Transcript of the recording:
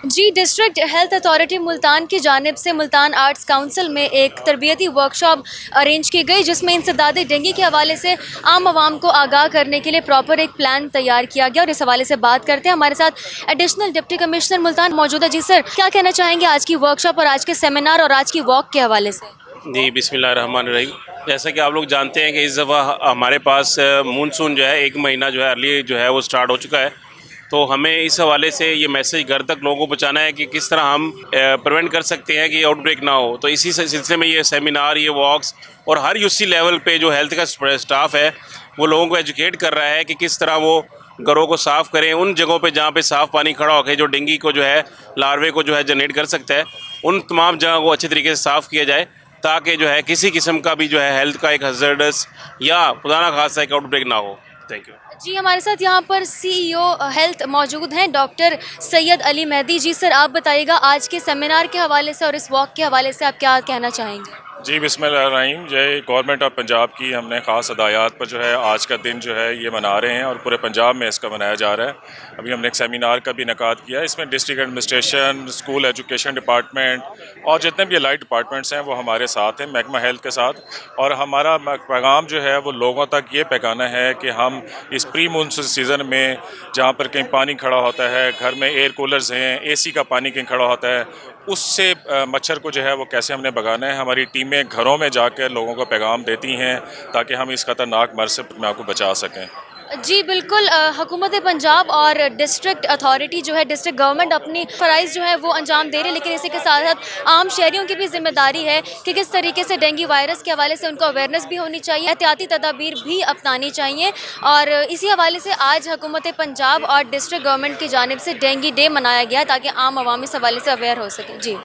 G district health authority Multan کی جانب سے ملتان آرٹس کونسل میں ایک تربیتی ورکشاپ ارینج کی گئی، جس میں انسداد ڈینگی کے حوالے سے عام عوام کو آگاہ کرنے کے لیے پراپر ایک پلان تیار کیا گیا، اور اس حوالے سے بات کرتے ہیں ہمارے ساتھ ایڈیشنل ڈپٹی کمشنر ملتان موجود ہے۔ جی سر، کیا کہنا چاہیں گے آج کی ورکشاپ اور آج کے سیمینار اور آج کی واک کے حوالے سے؟ جی بسم اللہ الرحمن الرحیم۔ جیسا کہ آپ لوگ جانتے ہیں کہ اس دفعہ ہمارے پاس مونسون جو ہے ایک مہینہ جو ہے ارلی جو ہے وہ سٹارٹ ہو چکا ہے، تو ہمیں اس حوالے سے یہ میسج گھر تک لوگوں کو پہنچانا ہے کہ کس طرح ہم پریونٹ کر سکتے ہیں کہ آؤٹ بریک نہ ہو۔ تو اسی سلسلے میں یہ سیمینار، یہ واکس اور ہر یوسی لیول پہ جو ہیلتھ کا سٹاف ہے وہ لوگوں کو ایجوکیٹ کر رہا ہے کہ کس طرح وہ گھروں کو صاف کریں، ان جگہوں پہ جہاں پہ صاف پانی کھڑا ہو کے جو ڈینگی کو جو ہے لاروے کو جو ہے جنریٹ کر سکتا ہے، ان تمام جگہوں کو اچھے طریقے سے صاف کیا جائے، تاکہ جو ہے کسی قسم کا بھی جو ہے ہیلتھ کا ایک ہزارڈس یا خدا نہ خاصا ایک آؤٹ بریک نہ ہو۔ Thank you. جی ہمارے ساتھ یہاں پر سی ای او ہیلتھ موجود ہیں ڈاکٹر سید علی مہدی۔ جی سر، آپ بتائیے گا آج کے سیمینار کے حوالے سے اور اس واک کے حوالے سے آپ کیا کہنا چاہیں گے؟ جی بسم اللہ الرحیم۔ گورنمنٹ آف پنجاب کی ہم نے خاص ہدایات پر جو ہے آج کا دن جو ہے یہ منا رہے ہیں، اور پورے پنجاب میں اس کا منایا جا رہا ہے۔ ابھی ہم نے ایک سیمینار کا بھی انعقاد کیا ہے، اس میں district administration, school education department اور جتنے بھی الائٹ ڈپارٹمنٹس ہیں وہ ہمارے ساتھ ہیں، محکمہ ہیلتھ کے ساتھ، اور ہمارا پیغام جو ہے وہ لوگوں تک یہ پہنچانا ہے کہ ہم اس پری مونسون سیزن میں جہاں پر کہیں پانی کھڑا ہوتا ہے، گھر میں ایئر کولرز ہیں، اے سی کا پانی کہیں کھڑا ہوتا ہے، اس سے مچھر کو جو ہے وہ کیسے ہم نے بھگانا ہے۔ ہماری ٹیمیں گھروں میں جا کر لوگوں کو پیغام دیتی ہیں تاکہ ہم اس خطرناک مرض سے اپنے آپ کو بچا سکیں۔ جی بالکل، حکومت پنجاب اور ڈسٹرکٹ اتھارٹی جو ہے، ڈسٹرکٹ گورنمنٹ اپنی فرائض جو ہے وہ انجام دے رہے ہیں، لیکن اسی کے ساتھ ساتھ عام شہریوں کی بھی ذمہ داری ہے کہ کس طریقے سے ڈینگی وائرس کے حوالے سے ان کو اویئرنیس بھی ہونی چاہیے، احتیاطی تدابیر بھی اپنانی چاہیے، اور اسی حوالے سے آج حکومت پنجاب اور ڈسٹرکٹ گورنمنٹ کی جانب سے ڈینگی ڈے منایا گیا تاکہ عام عوام اس حوالے سے اویئر ہو سکے۔ جی